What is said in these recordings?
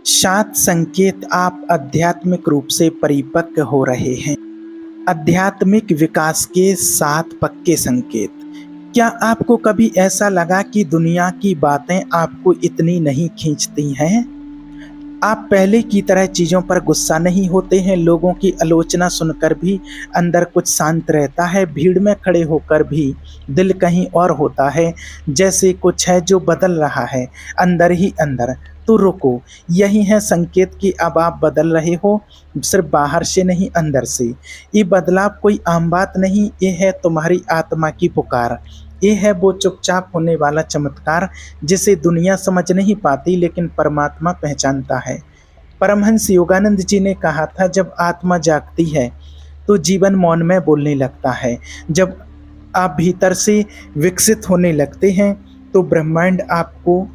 सात संकेत आप आध्यात्मिक रूप से परिपक्व हो रहे हैं। आध्यात्मिक विकास के सात पक्के संकेत। क्या आपको कभी ऐसा लगा कि दुनिया की बातें आपको इतनी नहीं खींचती हैं? आप पहले की तरह चीज़ों पर गुस्सा नहीं होते हैं, लोगों की आलोचना सुनकर भी अंदर कुछ शांत रहता है, भीड़ में खड़े होकर भी दिल कहीं और होता है, जैसे कुछ है जो बदल रहा है अंदर ही अंदर। तो रुको, यही है संकेत कि अब आप बदल रहे हो, सिर्फ बाहर से नहीं अंदर से। ये बदलाव कोई आम बात नहीं, ये है तुम्हारी आत्मा की पुकार। ये है वो चुपचाप होने वाला चमत्कार जिसे दुनिया समझ नहीं पाती लेकिन परमात्मा पहचानता है। परमहंस योगानंद जी ने कहा था, जब आत्मा जागती है तो जीवन मौन में बोलने लगता है। जब आप भीतर से विकसित होने लगते हैं तो ब्रह्मांड आपको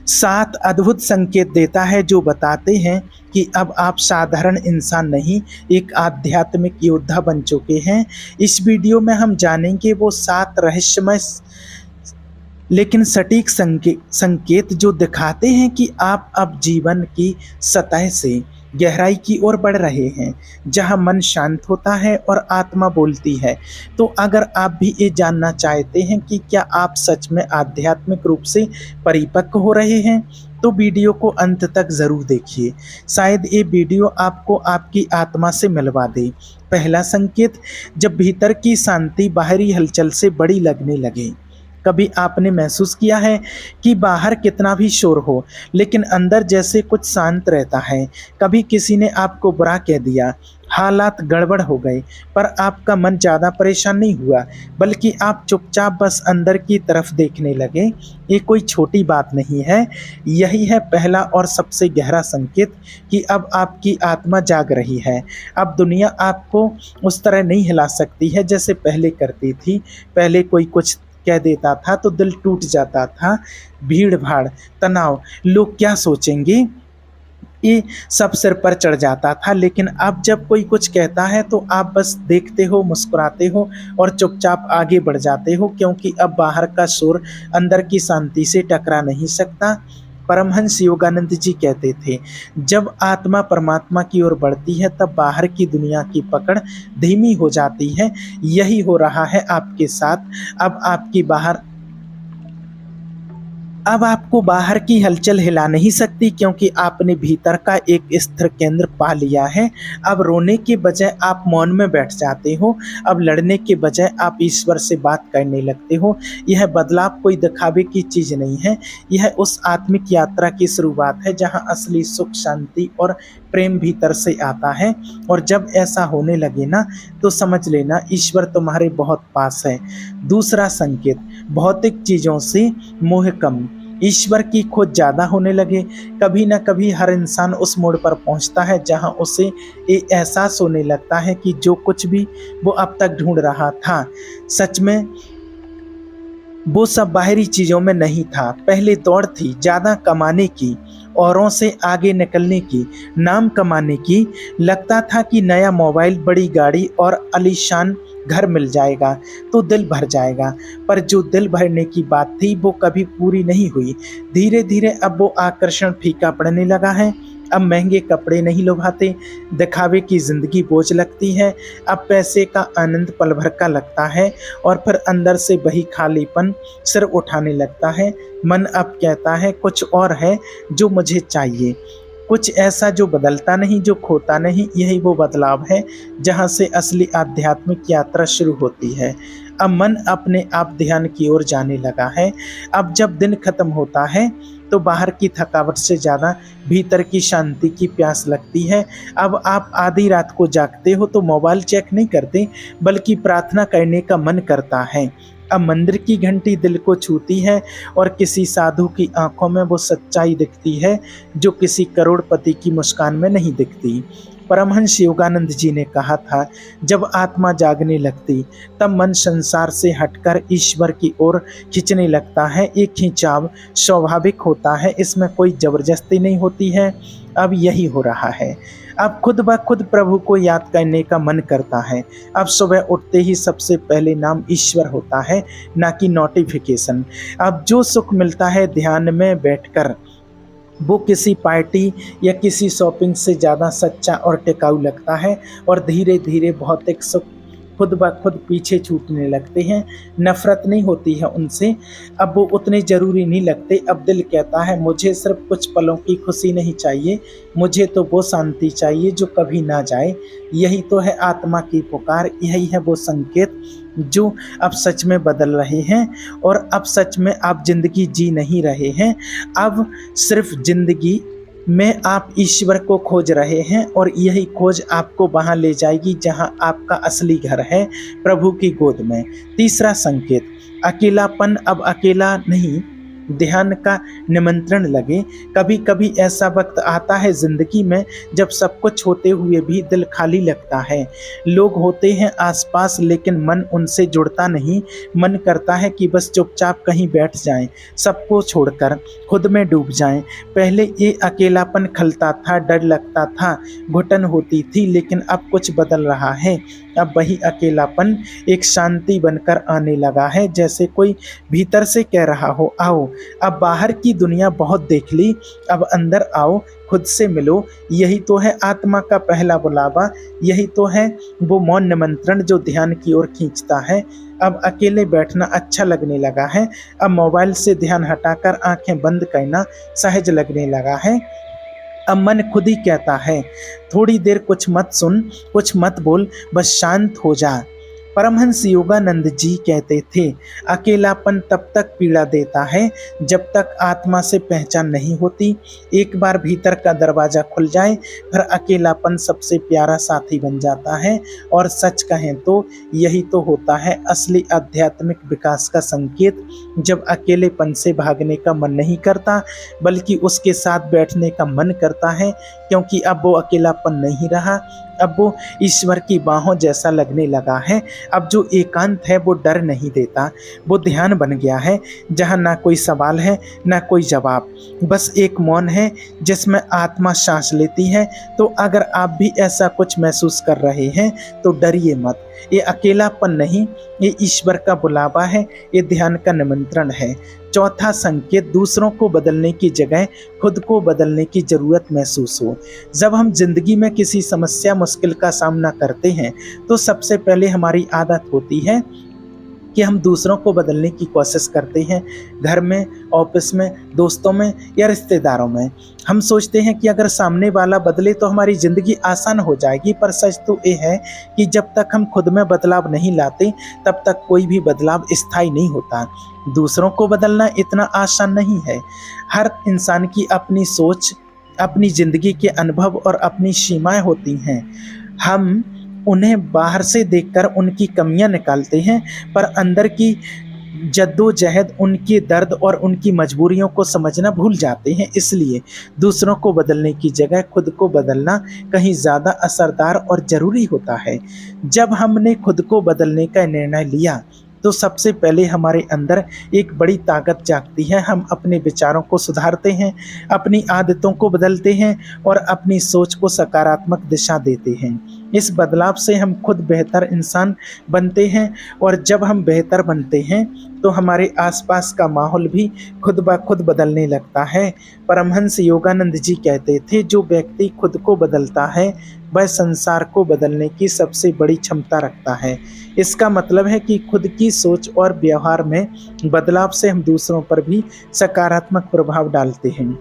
सात अद्भुत संकेत देता है जो बताते हैं कि अब आप साधारण इंसान नहीं, एक आध्यात्मिक योद्धा बन चुके हैं। इस वीडियो में हम जानेंगे वो सात रहस्यमय लेकिन सटीक संकेत जो दिखाते हैं कि आप अब जीवन की सतह से गहराई की ओर बढ़ रहे हैं, जहां मन शांत होता है और आत्मा बोलती है। तो अगर आप भी ये जानना चाहते हैं कि क्या आप सच में आध्यात्मिक रूप से परिपक्व हो रहे हैं, तो वीडियो को अंत तक ज़रूर देखिए। शायद ये वीडियो आपको आपकी आत्मा से मिलवा दे। पहला संकेत, जब भीतर की शांति बाहरी हलचल से बड़ी लगने लगे। कभी आपने महसूस किया है कि बाहर कितना भी शोर हो लेकिन अंदर जैसे कुछ शांत रहता है? कभी किसी ने आपको बुरा कह दिया, हालात गड़बड़ हो गए, पर आपका मन ज़्यादा परेशान नहीं हुआ, बल्कि आप चुपचाप बस अंदर की तरफ देखने लगे। ये कोई छोटी बात नहीं है, यही है पहला और सबसे गहरा संकेत कि अब आपकी आत्मा जाग रही है। अब दुनिया आपको उस तरह नहीं हिला सकती है जैसे पहले करती थी। पहले कोई कुछ कह देता था तो दिल टूट जाता था, भीड़ भाड़, तनाव, लोग क्या सोचेंगे, ये सब सिर पर चढ़ जाता था। लेकिन अब जब कोई कुछ कहता है तो आप बस देखते हो, मुस्कुराते हो और चुपचाप आगे बढ़ जाते हो, क्योंकि अब बाहर का शोर अंदर की शांति से टकरा नहीं सकता। परमहंस योगानंद जी कहते थे, जब आत्मा परमात्मा की ओर बढ़ती है तब बाहर की दुनिया की पकड़ धीमी हो जाती है। यही हो रहा है आपके साथ। अब आपको बाहर की हलचल हिला नहीं सकती, क्योंकि आपने भीतर का एक स्थिर केंद्र पा लिया है। अब रोने के बजाय आप मौन में बैठ जाते हो, अब लड़ने के बजाय आप ईश्वर से बात करने लगते हो। यह बदलाव कोई दिखावे की चीज़ नहीं है, यह उस आत्मिक यात्रा की शुरुआत है जहां असली सुख, शांति और प्रेम भीतर से आता है। और जब ऐसा होने लगे ना, तो समझ लेना ईश्वर तुम्हारे बहुत पास है। दूसरा संकेत, भौतिक चीज़ों से मोह कम, ईश्वर की खोज ज़्यादा होने लगे। कभी न कभी हर इंसान उस मोड़ पर पहुंचता है जहां उसे ये एहसास होने लगता है कि जो कुछ भी वो अब तक ढूंढ रहा था, सच में वो सब बाहरी चीज़ों में नहीं था। पहले दौड़ थी ज़्यादा कमाने की, औरों से आगे निकलने की, नाम कमाने की। लगता था कि नया मोबाइल, बड़ी गाड़ी और आलीशान घर मिल जाएगा तो दिल भर जाएगा, पर जो दिल भरने की बात थी वो कभी पूरी नहीं हुई। धीरे धीरे अब वो आकर्षण फीका पड़ने लगा है। अब महंगे कपड़े नहीं लुभाते, दिखावे की ज़िंदगी बोझ लगती है। अब पैसे का आनंद पल भर का लगता है और फिर अंदर से वही खालीपन सिर उठाने लगता है। मन अब कहता है कुछ और है जो मुझे चाहिए, कुछ ऐसा जो बदलता नहीं, जो खोता नहीं। यही वो बदलाव है जहाँ से असली आध्यात्मिक यात्रा शुरू होती है। अब मन अपने आप ध्यान की ओर जाने लगा है। अब जब दिन खत्म होता है तो बाहर की थकावट से ज़्यादा भीतर की शांति की प्यास लगती है। अब आप आधी रात को जागते हो तो मोबाइल चेक नहीं करते, बल्कि प्रार्थना करने का मन करता है। अब मंदिर की घंटी दिल को छूती है और किसी साधु की आंखों में वो सच्चाई दिखती है जो किसी करोड़पति की मुस्कान में नहीं दिखती। परमहंस योगानंद जी ने कहा था, जब आत्मा जागने लगती तब मन संसार से हटकर ईश्वर की ओर खींचने लगता है। एक खिंचाव स्वाभाविक होता है, इसमें कोई जबरदस्ती नहीं होती है। अब यही हो रहा है। अब खुद ब खुद प्रभु को याद करने का मन करता है। अब सुबह उठते ही सबसे पहले नाम ईश्वर होता है, ना कि नोटिफिकेशन। अब जो सुख मिलता है ध्यान में बैठकर, वो किसी पार्टी या किसी शॉपिंग से ज़्यादा सच्चा और टिकाऊ लगता है और धीरे धीरे भौतिक सुख खुद ब खुद पीछे छूटने लगते हैं। नफरत नहीं होती है उनसे, अब वो उतने ज़रूरी नहीं लगते। अब दिल कहता है मुझे सिर्फ कुछ पलों की खुशी नहीं चाहिए, मुझे तो वो शांति चाहिए जो कभी ना जाए। यही तो है आत्मा की पुकार, यही है वो संकेत जो अब सच में बदल रहे हैं। और अब सच में आप जिंदगी जी नहीं रहे हैं, अब सिर्फ जिंदगी में आप ईश्वर को खोज रहे हैं और यही खोज आपको वहां ले जाएगी जहां आपका असली घर है, प्रभु की गोद में। तीसरा संकेत, अकेलापन अब अकेला नहीं, ध्यान का निमंत्रण लगे। कभी कभी ऐसा वक्त आता है जिंदगी में जब सब कुछ होते हुए भी दिल खाली लगता है। लोग होते हैं आसपास लेकिन मन उनसे जुड़ता नहीं। मन करता है कि बस चुपचाप कहीं बैठ जाएं, सबको छोड़कर खुद में डूब जाएं। पहले ये अकेलापन खलता था, डर लगता था, घुटन होती थी, लेकिन अब कुछ बदल रहा है। अब वही अकेलापन एक शांति बनकर आने लगा है, जैसे कोई भीतर से कह रहा हो आओ, अब बाहर की दुनिया बहुत देख ली, अब अंदर आओ, खुद से मिलो। यही तो है आत्मा का पहला बुलावा, यही तो है वो मौन निमंत्रण जो ध्यान की ओर खींचता है। अब अकेले बैठना अच्छा लगने लगा है, अब मोबाइल से ध्यान हटाकर आंखें बंद करना सहज लगने लगा है। अब मन खुद ही कहता है थोड़ी देर कुछ मत सुन, कुछ मत बोल, बस शांत हो जा। परमहंस योगानंद जी कहते थे अकेलापन तब तक पीड़ा देता है जब तक आत्मा से पहचान नहीं होती। एक बार भीतर का दरवाजा खुल जाए फिर अकेलापन सबसे प्यारा साथी बन जाता है। और सच कहें तो यही तो होता है असली आध्यात्मिक विकास का संकेत, जब अकेलेपन से भागने का मन नहीं करता बल्कि उसके साथ बैठने का मन करता है, क्योंकि अब वो अकेलापन नहीं रहा, अब वो ईश्वर की बाहों जैसा लगने लगा है। अब जो एकांत है वो डर नहीं देता, वो ध्यान बन गया है जहाँ ना कोई सवाल है ना कोई जवाब, बस एक मौन है जिसमें आत्मा सांस लेती है। तो अगर आप भी ऐसा कुछ महसूस कर रहे हैं तो डरिए मत, ये अकेलापन नहीं, ये ईश्वर का बुलावा है, ये ध्यान का निमंत्रण है। चौथा संकेत, दूसरों को बदलने की जगह खुद को बदलने की जरूरत महसूस हो। जब हम जिंदगी में किसी समस्या मुश्किल का सामना करते हैं तो सबसे पहले हमारी आदत होती है कि हम दूसरों को बदलने की कोशिश करते हैं। घर में, ऑफिस में, दोस्तों में या रिश्तेदारों में हम सोचते हैं कि अगर सामने वाला बदले तो हमारी ज़िंदगी आसान हो जाएगी। पर सच तो ये है कि जब तक हम खुद में बदलाव नहीं लाते तब तक कोई भी बदलाव स्थायी नहीं होता। दूसरों को बदलना इतना आसान नहीं है। हर इंसान की अपनी सोच, अपनी ज़िंदगी के अनुभव और अपनी सीमाएं होती हैं। हम उन्हें बाहर से देखकर उनकी कमियां निकालते हैं, पर अंदर की जद्दोजहद, उनके दर्द और उनकी मजबूरियों को समझना भूल जाते हैं। इसलिए दूसरों को बदलने की जगह खुद को बदलना कहीं ज़्यादा असरदार और ज़रूरी होता है। जब हमने खुद को बदलने का निर्णय लिया तो सबसे पहले हमारे अंदर एक बड़ी ताकत जागती है। हम अपने विचारों को सुधारते हैं, अपनी आदतों को बदलते हैं और अपनी सोच को सकारात्मक दिशा देते हैं। इस बदलाव से हम खुद बेहतर इंसान बनते हैं और जब हम बेहतर बनते हैं तो हमारे आसपास का माहौल भी खुद ब खुद बदलने लगता है। परमहंस योगानंद जी कहते थे जो व्यक्ति खुद को बदलता है वह संसार को बदलने की सबसे बड़ी क्षमता रखता है। इसका मतलब है कि खुद की सोच और व्यवहार में बदलाव से हम दूसरों पर भी सकारात्मक प्रभाव डालते हैं।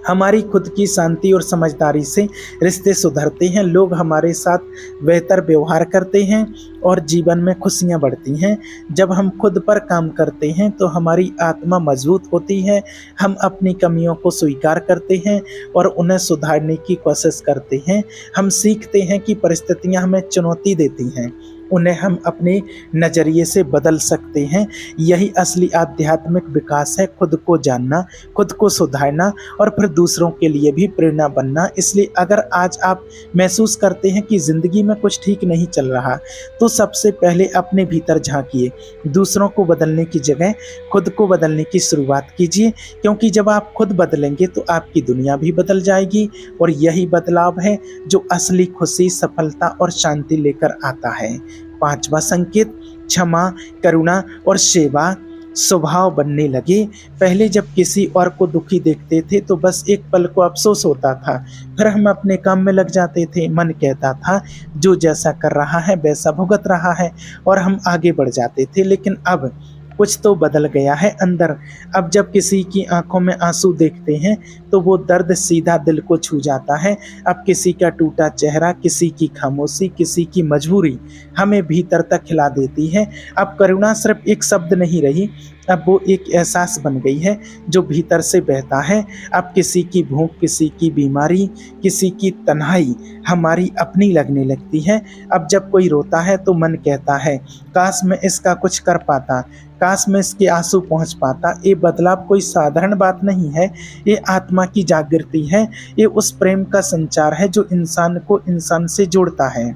हमारी खुद की शांति और समझदारी से रिश्ते सुधरते हैं, लोग हमारे साथ बेहतर व्यवहार करते हैं और जीवन में खुशियां बढ़ती हैं। जब हम खुद पर काम करते हैं तो हमारी आत्मा मजबूत होती है, हम अपनी कमियों को स्वीकार करते हैं और उन्हें सुधारने की कोशिश करते हैं। हम सीखते हैं कि परिस्थितियां हमें चुनौती देती हैं, उन्हें हम अपने नज़रिए से बदल सकते हैं। यही असली आध्यात्मिक विकास है, खुद को जानना, खुद को सुधारना और फिर दूसरों के लिए भी प्रेरणा बनना। इसलिए अगर आज आप महसूस करते हैं कि ज़िंदगी में कुछ ठीक नहीं चल रहा तो सबसे पहले अपने भीतर झांकिए, दूसरों को बदलने की जगह खुद को बदलने की शुरुआत कीजिए, क्योंकि जब आप खुद बदलेंगे तो आपकी दुनिया भी बदल जाएगी और यही बदलाव है जो असली खुशी, सफलता और शांति लेकर आता है। पांचवा संकेत, क्षमा, करुणा और सेवा। स्वभाव बनने लगे। पहले जब किसी और को दुखी देखते थे तो बस एक पल को अफसोस होता था, फिर हम अपने काम में लग जाते थे। मन कहता था जो जैसा कर रहा है वैसा भुगत रहा है, और हम आगे बढ़ जाते थे। लेकिन अब कुछ तो बदल गया है अंदर। अब जब किसी की आंखों में आंसू देखते हैं तो वो दर्द सीधा दिल को छू जाता है। अब किसी का टूटा चेहरा, किसी की खामोशी, किसी की मजबूरी हमें भीतर तक हिला देती है। अब करुणा सिर्फ एक शब्द नहीं रही, अब वो एक एहसास बन गई है जो भीतर से बहता है। अब किसी की भूख, किसी की बीमारी, किसी की तन्हाई हमारी अपनी लगने लगती है। अब जब कोई रोता है तो मन कहता है काश मैं इसका कुछ कर पाता, काश मैं इसके आंसू पहुंच पाता। ये बदलाव कोई साधारण बात नहीं है, ये आत्मा की जागृति है। ये उस प्रेम का संचार है जो इंसान को इंसान से जोड़ता है,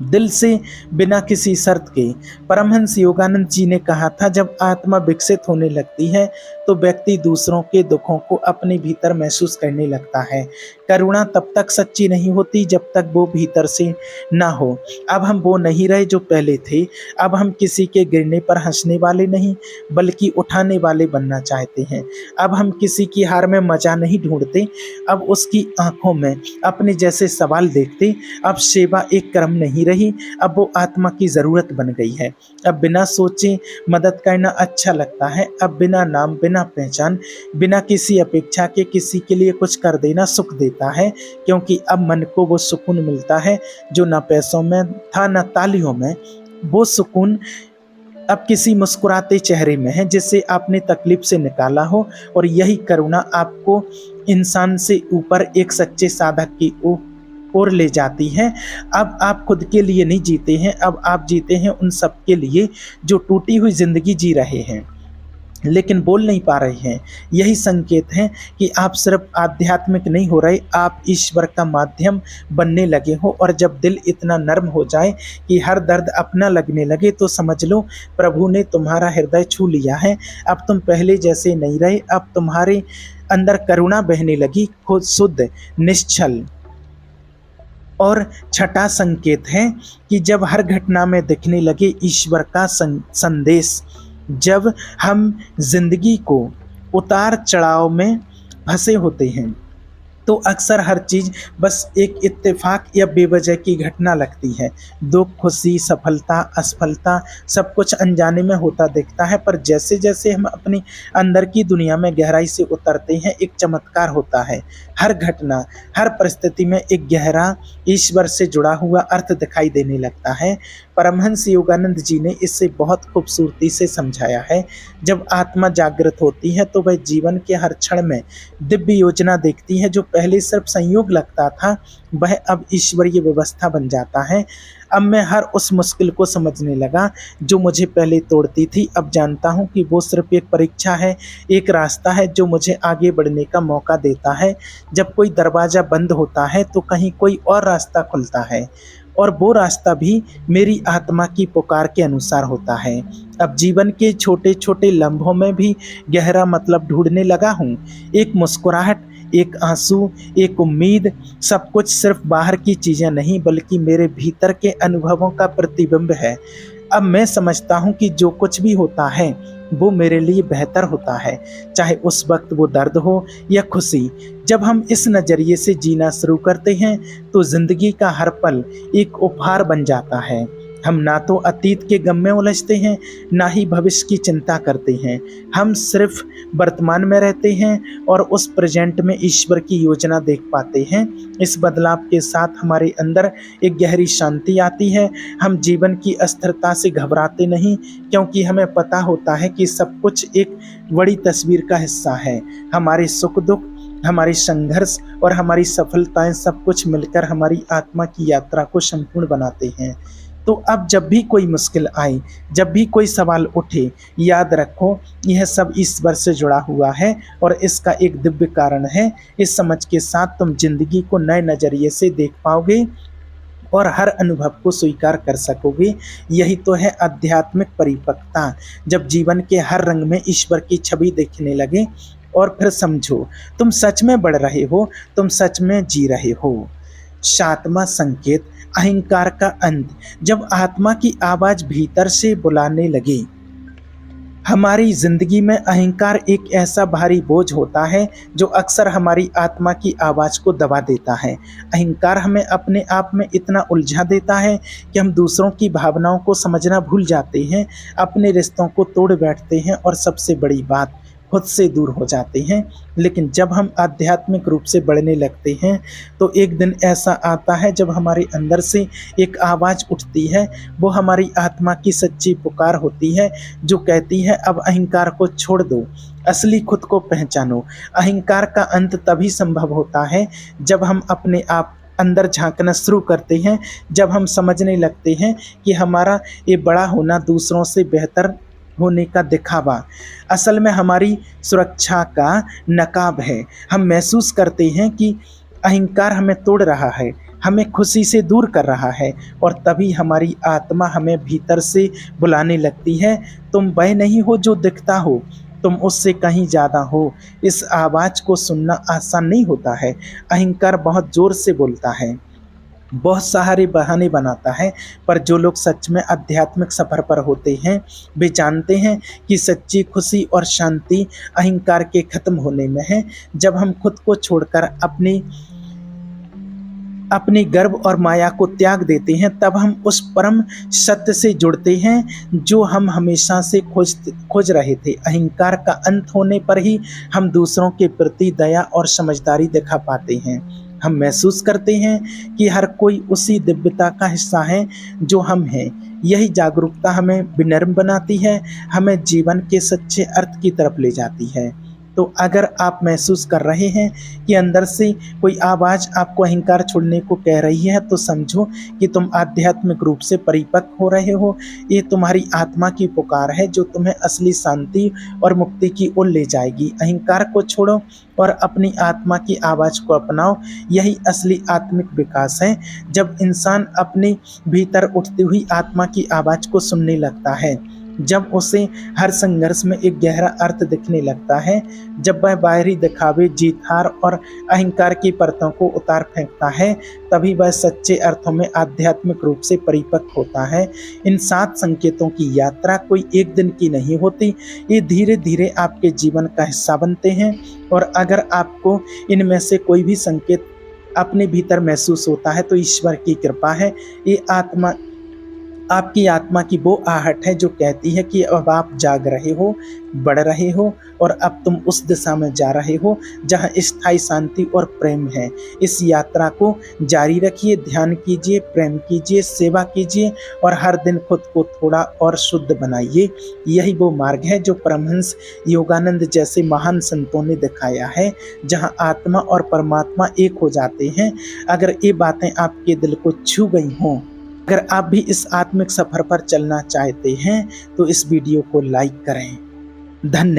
दिल से, बिना किसी शर्त के। परमहंस योगानंद जी ने कहा था जब आत्मा विकसित होने लगती है तो व्यक्ति दूसरों के दुखों को अपने भीतर महसूस करने लगता है। करुणा तब तक सच्ची नहीं होती जब तक वो भीतर से ना हो। अब हम वो नहीं रहे जो पहले थे। अब हम किसी के गिरने पर हंसने वाले नहीं बल्कि उठाने वाले बनना चाहते हैं। अब हम किसी की हार में मजा नहीं ढूंढते, अब उसकी आंखों में अपने जैसे सवाल देखते। अब सेवा एक कर्म नहीं रही, अब वो आत्मा की जरूरत बन गई है। अब बिना सोचे मदद करना अच्छा लगता है। अब बिना नाम, बिना पहचान, बिना किसी अपेक्षा के किसी के लिए कुछ कर देना सुख देता है, क्योंकि अब मन को वो सुकून मिलता है जो ना पैसों में था ना तालियों में। वो सुकून अब किसी मुस्कुराते चेहरे में है जिसे आपने तकलीफ से निकाला हो। और यही करुणा आपको इंसान से ऊपर एक सच्चे साधक की ओर ले जाती है। अब आप खुद के लिए नहीं जीते हैं, अब आप जीते हैं उन सब के लिए जो टूटी हुई जिंदगी जी रहे हैं लेकिन बोल नहीं पा रहे हैं। यही संकेत है कि आप सिर्फ आध्यात्मिक नहीं हो रहे, आप ईश्वर का माध्यम बनने लगे हो। और जब दिल इतना नर्म हो जाए कि हर दर्द अपना लगने लगे तो समझ लो प्रभु ने तुम्हारा हृदय छू लिया है। अब तुम पहले जैसे नहीं रहे, अब तुम्हारे अंदर करुणा बहने लगी, खुद शुद्ध, निश्चल। और छठा संकेत है कि जब हर घटना में दिखने लगे ईश्वर का संदेश। जब हम जिंदगी को उतार चढ़ाव में फंसे होते हैं तो अक्सर हर चीज़ बस एक इत्तेफाक या बेवजह की घटना लगती है। दुख, खुशी, सफलता, असफलता सब कुछ अनजाने में होता दिखता है, पर जैसे जैसे हम अपनी अंदर की दुनिया में गहराई से उतरते हैं एक चमत्कार होता है। हर घटना, हर परिस्थिति में एक गहरा ईश्वर से जुड़ा हुआ अर्थ दिखाई देने लगता है। परमहंस योगानंद जी ने इसे बहुत खूबसूरती से समझाया है। जब आत्मा जागृत होती है तो वह जीवन के हर क्षण में दिव्य योजना देखती है। जो पहले सिर्फ संयोग लगता था वह अब ईश्वरीय व्यवस्था बन जाता है। अब मैं हर उस मुश्किल को समझने लगा जो मुझे पहले तोड़ती थी। अब जानता हूँ कि वो सिर्फ एक परीक्षा है, एक रास्ता है जो मुझे आगे बढ़ने का मौका देता है। जब कोई दरवाज़ा बंद होता है तो कहीं कोई और रास्ता खुलता है, और वो रास्ता भी मेरी आत्मा की पुकार के अनुसार होता है। अब जीवन के छोटे छोटे लम्हों में भी गहरा मतलब ढूंढने लगा हूँ। एक मुस्कुराहट, एक आंसू, एक उम्मीद, सब कुछ सिर्फ बाहर की चीज़ें नहीं बल्कि मेरे भीतर के अनुभवों का प्रतिबिंब है। अब मैं समझता हूँ कि जो कुछ भी होता है वो मेरे लिए बेहतर होता है, चाहे उस वक्त वो दर्द हो या खुशी। जब हम इस नज़रिए से जीना शुरू करते हैं तो ज़िंदगी का हर पल एक उपहार बन जाता है। हम ना तो अतीत के गम में उलझते हैं, ना ही भविष्य की चिंता करते हैं। हम सिर्फ वर्तमान में रहते हैं और उस प्रेजेंट में ईश्वर की योजना देख पाते हैं। इस बदलाव के साथ हमारे अंदर एक गहरी शांति आती है। हम जीवन की अस्थिरता से घबराते नहीं, क्योंकि हमें पता होता है कि सब कुछ एक बड़ी तस्वीर का हिस्सा है। हमारे सुख दुख, हमारी संघर्ष और हमारी सफलताएं सब कुछ मिलकर हमारी आत्मा की यात्रा को संपूर्ण बनाते हैं। तो अब जब भी कोई मुश्किल आए, जब भी कोई सवाल उठे, याद रखो यह सब ईश्वर से जुड़ा हुआ है और इसका एक दिव्य कारण है। इस समझ के साथ तुम जिंदगी को नए नज़रिए से देख पाओगे और हर अनुभव को स्वीकार कर सकोगे। यही तो है आध्यात्मिक परिपक्वता, जब जीवन के हर रंग में ईश्वर की छवि दिखने लगे। और फिर समझो तुम सच में बढ़ रहे हो, तुम सच में जी रहे हो। सातवां संकेत, अहंकार का अंत। जब आत्मा की आवाज भीतर से बुलाने लगे हमारी जिंदगी में अहंकार एक ऐसा भारी बोझ होता है जो अक्सर हमारी आत्मा की आवाज को दबा देता है। अहंकार हमें अपने आप में इतना उलझा देता है कि हम दूसरों की भावनाओं को समझना भूल जाते हैं, अपने रिश्तों को तोड़ बैठते हैं और सबसे बड़ी बात, खुद से दूर हो जाते हैं। लेकिन जब हम आध्यात्मिक रूप से बढ़ने लगते हैं तो एक दिन ऐसा आता है जब हमारे अंदर से एक आवाज़ उठती है। वो हमारी आत्मा की सच्ची पुकार होती है जो कहती है, अब अहंकार को छोड़ दो, असली खुद को पहचानो। अहंकार का अंत तभी संभव होता है जब हम अपने आप अंदर झांकना शुरू करते हैं, जब हम समझने लगते हैं कि हमारा ये बड़ा होना दूसरों से बेहतर होने का दिखावा असल में हमारी सुरक्षा का नकाब है। हम महसूस करते हैं कि अहंकार हमें तोड़ रहा है, हमें खुशी से दूर कर रहा है, और तभी हमारी आत्मा हमें भीतर से बुलाने लगती है, तुम वह नहीं हो जो दिखता हो, तुम उससे कहीं ज़्यादा हो। इस आवाज़ को सुनना आसान नहीं होता है। अहंकार बहुत ज़ोर से बोलता है, बहुत सारे बहाने बनाता है, पर जो लोग सच में आध्यात्मिक सफ़र पर होते हैं वे जानते हैं कि सच्ची खुशी और शांति अहंकार के ख़त्म होने में है। जब हम खुद को छोड़कर अपनी गर्व और माया को त्याग देते हैं, तब हम उस परम सत्य से जुड़ते हैं जो हम हमेशा से खोज रहे थे। अहंकार का अंत होने पर ही हम दूसरों के प्रति दया और समझदारी दिखा पाते हैं। हम महसूस करते हैं कि हर कोई उसी दिव्यता का हिस्सा है जो हम हैं। यही जागरूकता हमें विनम्र बनाती है, हमें जीवन के सच्चे अर्थ की तरफ ले जाती है। तो अगर आप महसूस कर रहे हैं कि अंदर से कोई आवाज़ आपको अहंकार छोड़ने को कह रही है, तो समझो कि तुम आध्यात्मिक रूप से परिपक्व हो रहे हो। ये तुम्हारी आत्मा की पुकार है जो तुम्हें असली शांति और मुक्ति की ओर ले जाएगी। अहंकार को छोड़ो और अपनी आत्मा की आवाज़ को अपनाओ। यही असली आत्मिक विकास है, जब इंसान अपने भीतर उठती हुई आत्मा की आवाज़ को सुनने लगता है, जब उसे हर संघर्ष में एक गहरा अर्थ दिखने लगता है, जब वह बाहरी दिखावे, जीत हार और अहंकार की परतों को उतार फेंकता है, तभी वह सच्चे अर्थों में आध्यात्मिक रूप से परिपक्व होता है। इन 7 संकेतों की यात्रा कोई एक दिन की नहीं होती, ये धीरे धीरे आपके जीवन का हिस्सा बनते हैं। और अगर आपको इनमें से कोई भी संकेत अपने भीतर महसूस होता है तो ईश्वर की कृपा है। ये आपकी आत्मा की वो आहट है जो कहती है कि अब आप जाग रहे हो, बढ़ रहे हो, और अब तुम उस दिशा में जा रहे हो जहां स्थायी शांति और प्रेम है। इस यात्रा को जारी रखिए, ध्यान कीजिए, प्रेम कीजिए, सेवा कीजिए और हर दिन खुद को थोड़ा और शुद्ध बनाइए। यही वो मार्ग है जो परमहंस योगानंद जैसे महान संतों ने दिखाया है, जहां आत्मा और परमात्मा एक हो जाते हैं। अगर ये बातें आपके दिल को छू गई हों, अगर आप भी इस आत्मिक सफर पर चलना चाहते हैं तो इस वीडियो को लाइक करें। धन्यवाद।